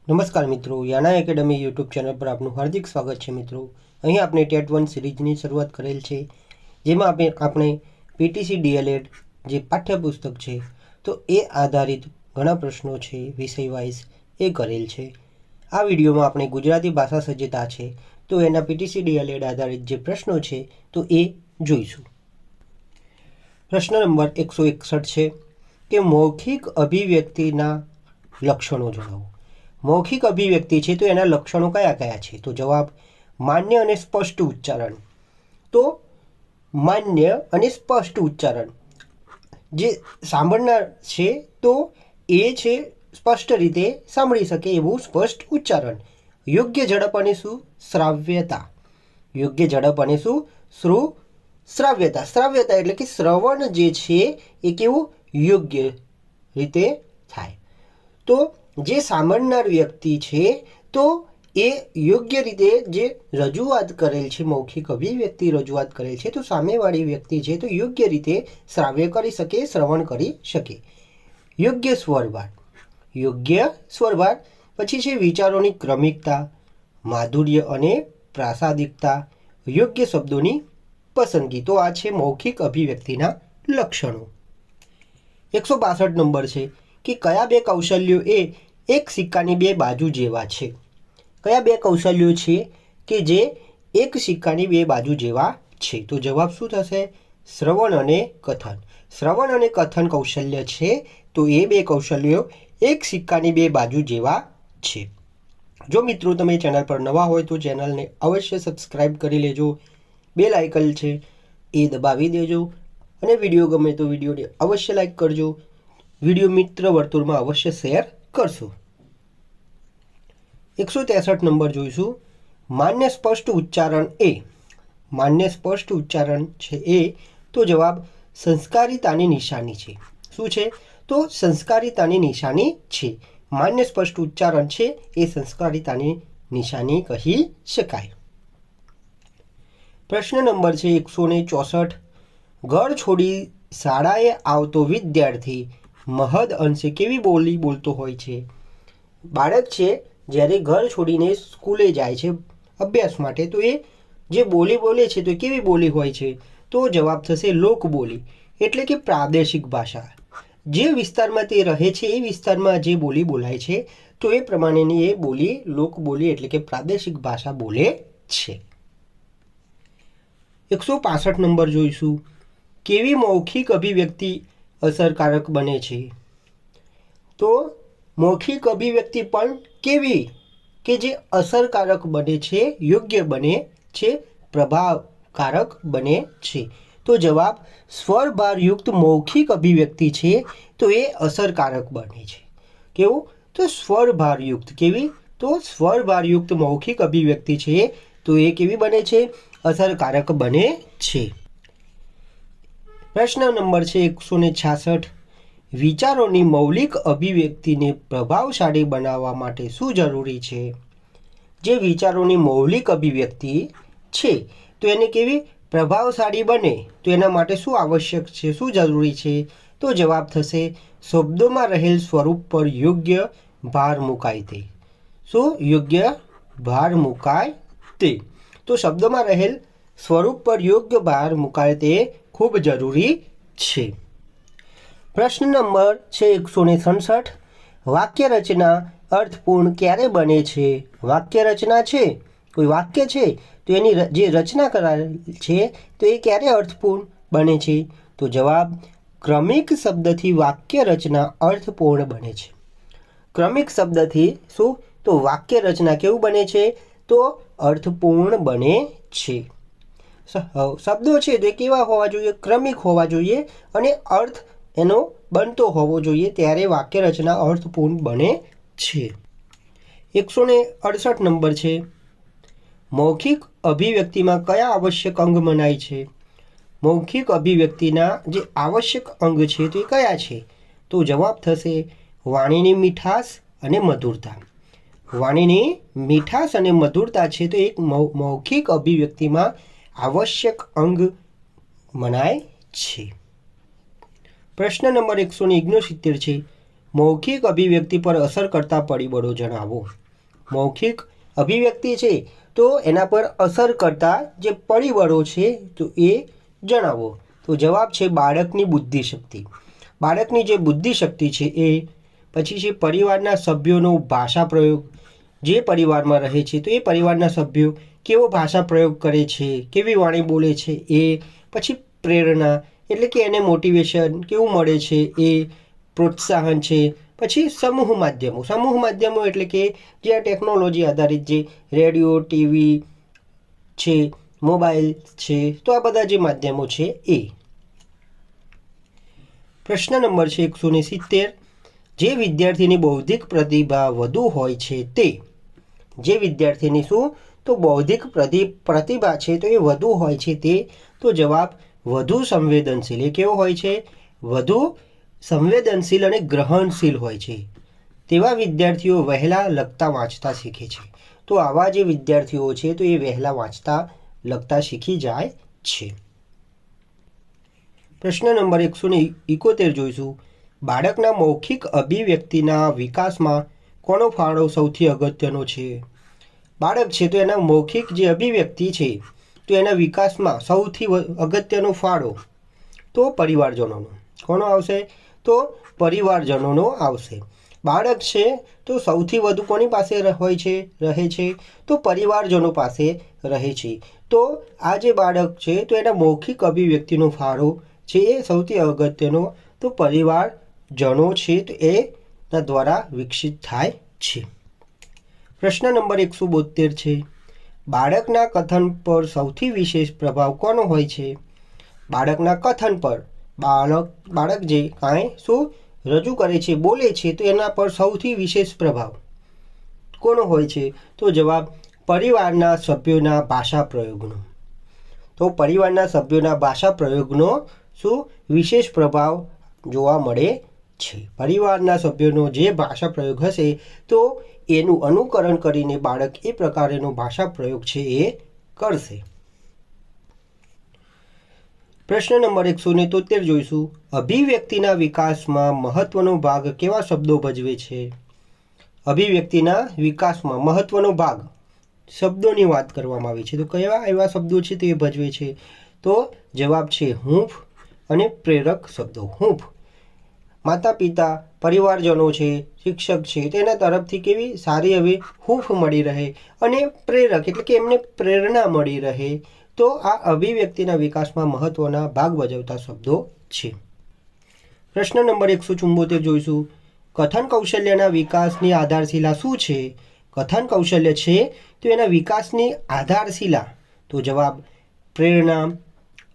નમસ્કાર મિત્રો, યાના academy YouTube channel પર આપનું હાર્દિક સ્વાગત છે। મિત્રો, અહીં આપણે ટેટ 1 સિરીઝની શરૂઆત કરેલ છે, જેમાં આપણે પીટીસી ડીએલએડ જે પાઠ્યપુસ્તક છે તો એ આધારિત ઘણા પ્રશ્નો છે વિષય વાઇઝ એ કરેલ છે। આ વિડીયોમાં આપણે ગુજરાતી ભાષા સજ્જતા છે તો એના પીટીસી ડીએલએડ આધારિત જે પ્રશ્નો છે તો એ જોઈશું। પ્રશ્ન નંબર 161 છે કે મૌખિક અભિવ્યક્તિના લક્ષણો જણાવો। મૌખિક અભિવ્યક્તિ છે તો એના લક્ષણો કયા કયા છે? તો જવાબ માન્ય અને સ્પષ્ટ ઉચ્ચારણ। તો માન્ય અને સ્પષ્ટ ઉચ્ચારણ જે સાંભળનાર છે તો એ છે સ્પષ્ટ રીતે સાંભળી શકે એવું સ્પષ્ટ ઉચ્ચારણ। યોગ્ય ઝડપ અને સુશ્રાવ્યતા। યોગ્ય ઝડપ અને સુશ્રાવ્યતા। શ્રાવ્યતા એટલે કે શ્રવણ જે છે એ કેવું યોગ્ય રીતે થાય। તો જે સાંભળનાર વ્યક્તિ છે તો એ યોગ્ય રીતે જે રજૂઆત કરેલ છે, મૌખિક અભિવ્યક્તિ રજૂઆત કરેલ છે તો સામેવાળી વ્યક્તિ છે તો યોગ્ય રીતે શ્રાવ્ય કરી શકે, શ્રવણ કરી શકે। યોગ્ય સ્વરભાર। યોગ્ય સ્વરભાર પછી છે વિચારોની ક્રમિકતા, માધુર્ય અને પ્રાસાદિકતા, યોગ્ય શબ્દોની પસંદગી। તો આ છે મૌખિક અભિવ્યક્તિના લક્ષણો। 162 નંબર છે કે કયા બે કૌશલ્યો એ એક સિક્કાની બે બાજુ જેવા છે? કયા બે કૌશલ્યો છે કે જે એક સિક્કાની બે બાજુ જેવા છે? તો જવાબ શું થશે? શ્રવણ અને કથન। શ્રવણ અને કથન કૌશલ્ય છે તો એ બે કૌશલ્યો એક સિક્કાની બે બાજુ જેવા છે। જો મિત્રો તમે ચેનલ પર નવા હોય તો ચેનલને અવશ્ય સબસ્ક્રાઈબ કરી લેજો, બેલ આઇકન છે એ દબાવી દેજો અને વિડીયો ગમે તો વિડીયોને અવશ્ય લાઈક કરજો, વિડીયો મિત્ર વર્તુળમાં અવશ્ય શેર કરશો। 163 નંબર જોઈશું। માન્ય સ્પષ્ટ ઉચ્ચારણ એ। માન્ય સ્પષ્ટ ઉચ્ચારણ છે એ તો જવાબ સંસ્કારિતાની નિશાની છે। શું છે? તો સંસ્કારિતાની નિશાની છે। માન્ય સ્પષ્ટ ઉચ્ચારણ છે એ સંસ્કારિતાની નિશાની કહી શકાય। પ્રશ્ન નંબર છે 164। ઘર છોડી શાળાએ આવતો વિદ્યાર્થી મહદ અંશે કેવી બોલી બોલતો હોય છે? બાળક છે જ્યારે ઘર છોડીને સ્કૂલે જાય છે અભ્યાસ માટે તો એ જે બોલી બોલે છે તો કેવી બોલી હોય છે? તો જવાબ થશે લોકબોલી એટલે કે પ્રાદેશિક ભાષા। જે વિસ્તારમાં તે રહે છે એ વિસ્તારમાં જે બોલી બોલાય છે તો એ પ્રમાણેની એ બોલી લોકબોલી એટલે કે પ્રાદેશિક ભાષા બોલે છે। 165 નંબર જોઈશું। કેવી મૌખિક અભિવ્યક્તિ અસરકારક બને છે? તો મૌખિક અભિવ્યક્તિ પણ કેવી કે જે અસરકારક બને છે, યોગ્ય બને છે, પ્રભાવકારક બને છે? તો જવાબ સ્વરભારયુક્ત મૌખિક અભિવ્યક્તિ છે તો એ અસરકારક બને છે। કેવું? તો સ્વરભારયુક્ત। કેવી? તો સ્વરભારયુક્ત મૌખિક અભિવ્યક્તિ છે તો એ કેવી બને છે? અસરકારક બને છે। પ્રશ્ન નંબર છે 166। વિચારોની મૌલિક અભિવ્યક્તિને પ્રભાવશાળી બનાવવા માટે શું જરૂરી છે? જે વિચારોની મૌલિક અભિવ્યક્તિ છે તો એને કેવી પ્રભાવશાળી બને તો એના માટે શું આવશ્યક છે, શું જરૂરી છે? તો જવાબ થશે શબ્દોમાં રહેલ સ્વરૂપ પર યોગ્ય ભાર મુકાય તે। શું? યોગ્ય ભાર મુકાય તે। તો શબ્દોમાં રહેલ સ્વરૂપ પર યોગ્ય ભાર મુકાય તે ખૂબ જરૂરી છે। પ્રશ્ન નંબર છે 167। વાક્ય રચના અર્થપૂર્ણ ક્યારે બને છે? વાક્ય રચના છે, કોઈ વાક્ય છે તો એની જે રચના કરાયેલ છે તો એ ક્યારે અર્થપૂર્ણ બને છે? તો જવાબ ક્રમિક શબ્દથી વાક્ય રચના અર્થપૂર્ણ બને છે। ક્રમિક શબ્દથી શું? તો વાક્ય રચના કેવું બને છે? તો અર્થપૂર્ણ બને છે। શબ્દો છે તે કેવા હોવા જોઈએ? ક્રમિક હોવા જોઈએ અને અર્થ એનો બનતો હોવો જોઈએ ત્યારે વાક્ય રચના અર્થપૂર્ણ બને છે। 168 નંબર છે। મૌખિક અભિવ્યક્તિમાં કયા આવશ્યક અંગ મનાય છે? મૌખિક અભિવ્યક્તિના જે આવશ્યક અંગ છે તે કયા છે? તો જવાબ થશે વાણીની મીઠાશ અને મધુરતા। વાણીની મીઠાશ અને મધુરતા છે તો એક મૌખિક અભિવ્યક્તિમાં આવશ્યક અંગ મનાય છે। પ્રશ્ન નંબર 169 છે। મૌખિક અભિવ્યક્તિ પર અસર કરતા પરિબળો જણાવો. મૌખિક અભિવ્યક્તિ છે તો એના પર અસર કરતા જે પરિબળો છે તો એ જણાવો. તો જવાબ છે બાળકની બુદ્ધિશક્તિ. બાળકની જે બુદ્ધિશક્તિ છે એ, પછી છે પરિવારના સભ્યોનો ભાષા પ્રયોગ. જે પરિવારમાં રહે છે તો એ પરિવારના સભ્યો કેવો ભાષા પ્રયોગ કરે છે, કેવી વાણી બોલે છે એ. પછી પ્રેરણા એટલે કે એને મોટિવેશન કેવું મળે છે એ, પ્રોત્સાહન છે. પછી સમૂહ માધ્યમો. સમૂહ માધ્યમો એટલે કે જે આ ટેકનોલોજી આધારિત જે રેડિયો, ટીવી છે, મોબાઈલ છે, તો આ બધા જે માધ્યમો છે એ. પ્રશ્ન નંબર છે 170. જે વિદ્યાર્થીની બૌદ્ધિક પ્રતિભા વધુ હોય છે તે. જે વિદ્યાર્થીની શું તો બૌદ્ધિક પ્રતિભા છે તો એ વધુ હોય છે તે. તો જવાબ વધુ સંવેદનશીલ. એ કેવો હોય છે? વધુ સંવેદનશીલ અને ગ્રહણશીલ હોય છે. તેવા વિદ્યાર્થીઓ વહેલા લખતા વાંચતા શીખે છે. તો આવા જે વિદ્યાર્થીઓ છે તો એ વહેલા વાંચતા લખતા શીખી જાય છે. પ્રશ્ન નંબર 171 જોઈશું. બાળકના મૌખિક અભિવ્યક્તિના વિકાસમાં કોનો ફાળો સૌથી અગત્યનો છે? બાળક છે તો એના મૌખિક જે અભિવ્યક્તિ છે તો એના વિકાસમાં સૌથી અગત્યનો ફાળો તો પરિવારજનોનો. કોનો આવશે? તો પરિવારજનોનો આવશે. બાળક છે તો સૌથી વધુ કોની પાસે હોય છે રહે છે? તો પરિવારજનો પાસે રહે છે. તો આ જે બાળક છે તો એના મૌખિક અભિવ્યક્તિનો ફાળો છે એ સૌથી અગત્યનો તો પરિવારજનો છે તો એના દ્વારા વિકસિત થાય છે. પ્રશ્ન નંબર 172 છે. બાળકના કથન પર સૌથી વિશેષ પ્રભાવ કોનો હોય છે? બાળકના કથન પર બાળક જે કાંઈ શું રજૂ કરે છે, બોલે છે તો એના પર સૌથી વિશેષ પ્રભાવ કોનો હોય છે? તો જવાબ પરિવારના સભ્યોના ભાષા પ્રયોગનો. તો પરિવારના સભ્યોના ભાષા પ્રયોગનો શું વિશેષ પ્રભાવ જોવા મળે છે. પરિવારના સભ્યોનો જે ભાષા પ્રયોગ હશે તો એનું અનુકરણ કરીને બાળક એ પ્રકારેનો ભાષા પ્રયોગ છે એ કરશે. પ્રશ્ન નંબર 173 જોઈશું. અભિવ્યક્તિના વિકાસમાં મહત્વનો ભાગ કેવા શબ્દો ભજવે છે? અભિવ્યક્તિના વિકાસમાં મહત્વનો ભાગ શબ્દોની વાત કરવામાં આવી છે. તો કયા એવા શબ્દો છે તે ભજવે છે? તો જવાબ છે હૂંફ અને પ્રેરક શબ્દો. હૂંફ માતા પિતા, પરિવારજનો છે, શિક્ષક છે તેના તરફથી કેવી સારી એવી હૂંફ મળી રહે અને પ્રેરક એટલે કે એમને પ્રેરણા મળી રહે. તો આ અભિવ્યક્તિના વિકાસમાં મહત્વના ભાગ ભજવતા શબ્દો છે. પ્રશ્ન નંબર 174 જોઈશું. કથન કૌશલ્યના વિકાસની આધારશિલા શું છે? કથન કૌશલ્ય છે તો એના વિકાસની આધારશિલા તો જવાબ પ્રેરણા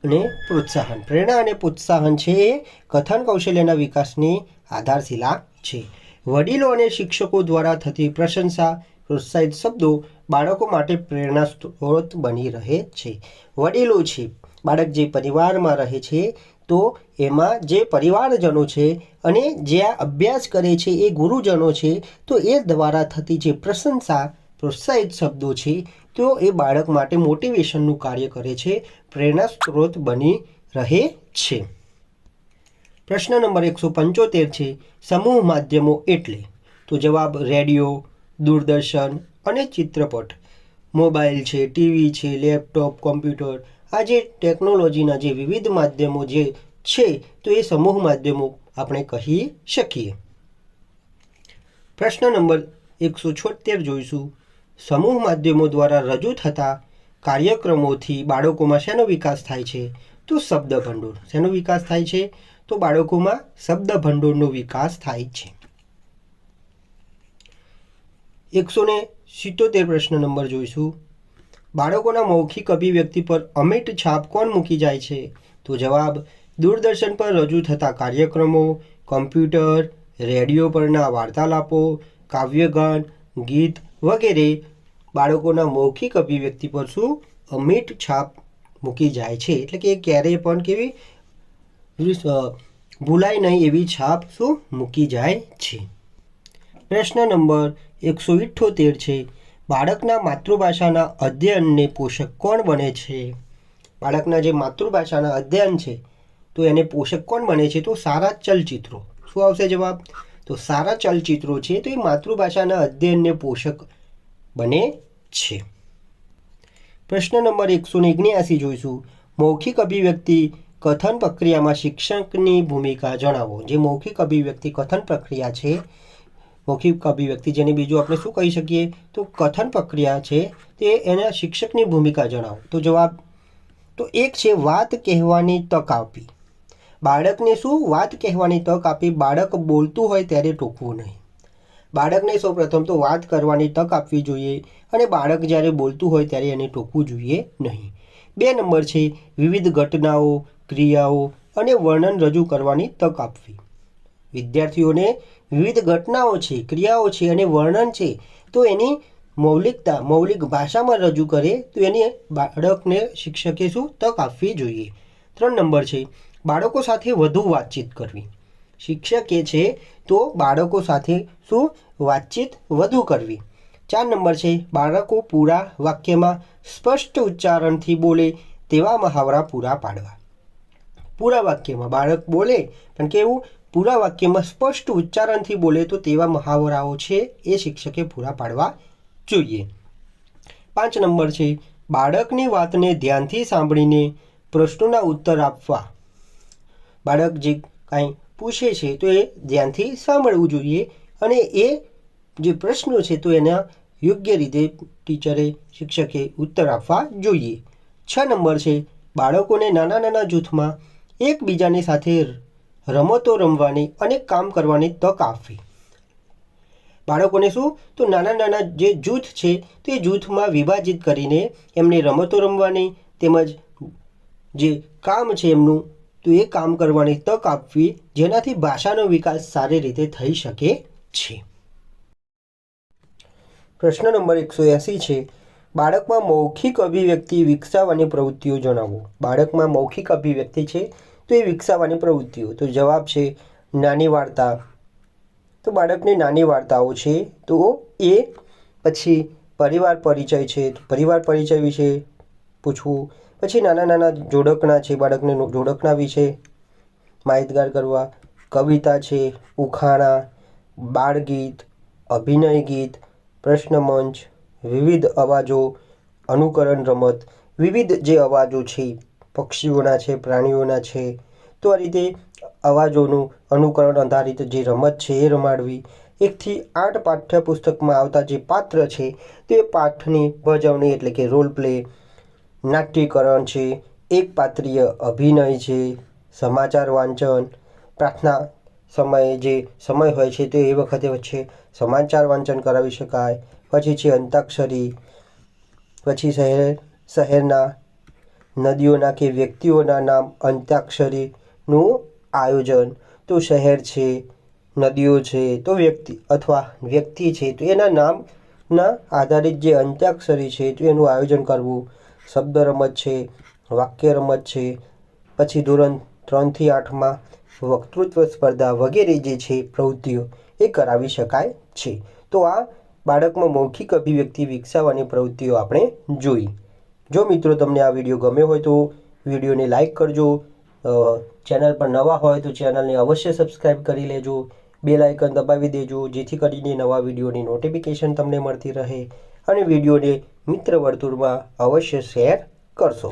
અને પ્રોત્સાહન. પ્રેરણા અને પ્રોત્સાહન છે એ કથન કૌશલ્યના વિકાસની આધારશિલા છે. વડીલો અને શિક્ષકો દ્વારા થતી પ્રશંસા, પ્રોત્સાહિત શબ્દો બાળકો માટે પ્રેરણા સ્ત્રોત બની રહે છે. વડીલો છે, બાળક જે પરિવારમાં રહે છે તો એમાં જે પરિવારજનો છે અને જે આ અભ્યાસ કરે છે એ ગુરુજનો છે તો એ દ્વારા થતી જે પ્રશંસા, પ્રોત્સાહિત શબ્દો છે તો એ બાળક માટે મોટિવેશનનું કાર્ય કરે છે, પ્રેરણા સ્ત્રોત બની રહે છે. પ્રશ્ન નંબર 175 છે. સમૂહ માધ્યમો એટલે? તો જવાબ રેડિયો, દૂરદર્શન અને ચિત્રપટ. મોબાઈલ છે, ટીવી છે, લેપટોપ, કોમ્પ્યુટર, આ જે ટેકનોલોજીના જે વિવિધ માધ્યમો જે છે તો એ સમૂહ માધ્યમો આપણે કહી શકીએ. પ્રશ્ન નંબર 176 જોઈશું. સમૂહ માધ્યમો દ્વારા રજૂ થતા કાર્યક્રમોથી બાળકોમાં શેનો વિકાસ થાય છે? તો શબ્દ ભંડોળ. શેનો વિકાસ થાય છે? તો બાળકોમાં શબ્દ ભંડોળનો વિકાસ થાય છે. 177 પ્રશ્ન નંબર જોઈશું. બાળકોના મૌખિક અભિવ્યક્તિ પર અમિટ છાપ કોણ મૂકી જાય છે? તો જવાબ દૂરદર્શન પર રજૂ થતા કાર્યક્રમો, કોમ્પ્યુટર, રેડિયો પરના વાર્તાલાપો, કાવ્યગાન, ગીત વગેરે બાળકોના મૌખિક અભિવ્યક્તિ પર શું અમિટ છાપ મૂકી જાય છે. એટલે કે ક્યારેય પણ કેવી ભૂલાય નહીં એવી છાપ શું મૂકી જાય છે. પ્રશ્ન નંબર 178 છે. બાળકના માતૃભાષાના અધ્યયનને પોષક કોણ બને છે? બાળકના જે માતૃભાષાના અધ્યયન છે તો એને પોષક કોણ બને છે? તો સારા ચલચિત્રો. શું આવશે જવાબ? તો સારા ચલચિત્રો છે તો એ માતૃભાષાના અધ્યયનને પોષક બને છે. પ્રશ્ન નંબર 179 જોઈશું. મૌખિક અભિવ્યક્તિ કથન પ્રક્રિયામાં શિક્ષકની ભૂમિકા જણાવો. જે મૌખિક અભિવ્યક્તિ કથન પ્રક્રિયા છે, મૌખિક અભિવ્યક્તિ જેને બીજું આપણે શું કહી શકીએ તો કથન પ્રક્રિયા છે, તે એના શિક્ષકની ભૂમિકા જણાવો. તો જવાબ તો એક છે વાત કહેવાની તક આપવી. બાળકને શું વાત કહેવાની તક આપી. બાળક બોલતું હોય ત્યારે ટોકવું નહીં. બાળકને સૌપ્રથમ તો વાત કરવાની તક આપવી જોઈએ અને બાળક જ્યારે બોલતું હોય ત્યારે એને ટોકવું જોઈએ નહીં. 2 નંબર છે વિવિધ ઘટનાઓ, ક્રિયાઓ અને વર્ણન રજૂ કરવાની તક આપવી. વિદ્યાર્થીઓને વિવિધ ઘટનાઓ છે, ક્રિયાઓ છે અને વર્ણન છે તો એની મૌલિક ભાષામાં રજૂ કરે તો એને બાળકને શિક્ષકે શું તક આપવી જોઈએ. 3 નંબર છે બાળકો સાથે વધુ વાતચીત કરવી. શિક્ષકે છે તો બાળકો સાથે શું વાતચીત વધુ કરવી. 4 નંબર છે બાળકો પૂરા વાક્યમાં સ્પષ્ટ ઉચ્ચારણથી બોલે તેવા મહાવરા પૂરા પાડવા. પૂરા વાક્યમાં બાળક બોલે પણ કેવું પૂરા વાક્યમાં સ્પષ્ટ ઉચ્ચારણથી બોલે તો તેવા મહાવરાઓ છે એ શિક્ષકે પૂરા પાડવા જોઈએ. 5 નંબર છે બાળકની વાતને ધ્યાનથી સાંભળીને પ્રશ્નોના ઉત્તર આપવા. બાળક જે કાંઈ પૂછે છે તો એ ધ્યાનથી સાંભળવું જોઈએ અને એ જે પ્રશ્નો છે તો એના યોગ્ય રીતે ટીચરે શિક્ષકે ઉત્તર આપવા જોઈએ. 6 નંબર છે બાળકોને નાના નાના જૂથમાં એકબીજાની સાથે રમતો રમવાની અને કામ કરવાની તક આપવી. બાળકોને શું તો નાના નાના જે જૂથ છે તે જૂથમાં વિભાજિત કરીને એમને રમતો રમવાની તેમજ જે કામ છે એમનું તો એ કામ કરવાની તક આપવી, જેનાથી ભાષાનો વિકાસ સારી રીતે થઈ શકે છે. પ્રશ્ન નંબર 180 છે બાળકમાં મૌખિક અભિવ્યક્તિ વિકસાવવાની પ્રવૃત્તિઓ જણાવો. બાળકમાં મૌખિક અભિવ્યક્તિ છે તો એ વિકસાવવાની પ્રવૃત્તિઓ. તો જવાબ છે નાની વાર્તા. તો બાળકને નાની વાર્તાઓ છે તો એ પછી પરિવાર પરિચય છે તો પરિવાર પરિચય વિશે પૂછવું. પછી નાના નાના જોડકણા છે, બાળકને જોડકણા વિશે માહિતગાર કરવા. કવિતા છે, ઉખાણા, બાળગીત, અભિનય ગીત, પ્રશ્ન મંચ, વિવિધ અવાજો, અનુકરણ રમત. વિવિધ જે અવાજો છે પક્ષીઓના છે, પ્રાણીઓના છે તો આ રીતે અવાજોનું અનુકરણ આધારિત જે રમત છે એ રમાડવી. 1 થી 8 પાઠ્યપુસ્તકમાં આવતા જે પાત્ર છે તે પાઠની ભજવણી એટલે કે રોલ પ્લે, નાટ્યકરણ છે, એક પાત્રીય અભિનય છે, સમાચાર વાંચન. પ્રાર્થના સમયે જે સમય હોય છે તો એ વખતે વચ્ચે સમાચાર વાંચન કરાવી શકાય. પછી છે અંતાક્ષરી. પછી શહેરના નદીઓના કે વ્યક્તિઓના નામ અંતાક્ષરીનું આયોજન. તો શહેર છે, નદીઓ છે તો વ્યક્તિ છે તો એના નામના આધારિત જે અંતાક્ષરી છે તો એનું આયોજન કરવું. શબ્દ રમત છે, વાક્ય રમત છે. પછી ધોરણ 3 થી 8માં વક્તૃત્વ સ્પર્ધા વગેરે જે છે પ્રવૃત્તિઓ એ કરાવી શકાય છે. તો આ બાળકમાં મૌખિક અભિવ્યક્તિ વિકસાવવાની પ્રવૃત્તિઓ આપણે જોઈ. જો મિત્રો તમને આ વિડીયો ગમ્યો હોય તો વિડીયોને લાઈક કરજો. ચેનલ પર નવા હોય તો ચેનલને અવશ્ય સબસ્ક્રાઈબ કરી લેજો. બેલ આઇકન દબાવી દેજો જેથી કરીને નવા વિડીયોની નોટિફિકેશન તમને મળતી રહે અને વિડીયોને મિત્ર વર્તુળમાં અવશ્ય શેર કરશો.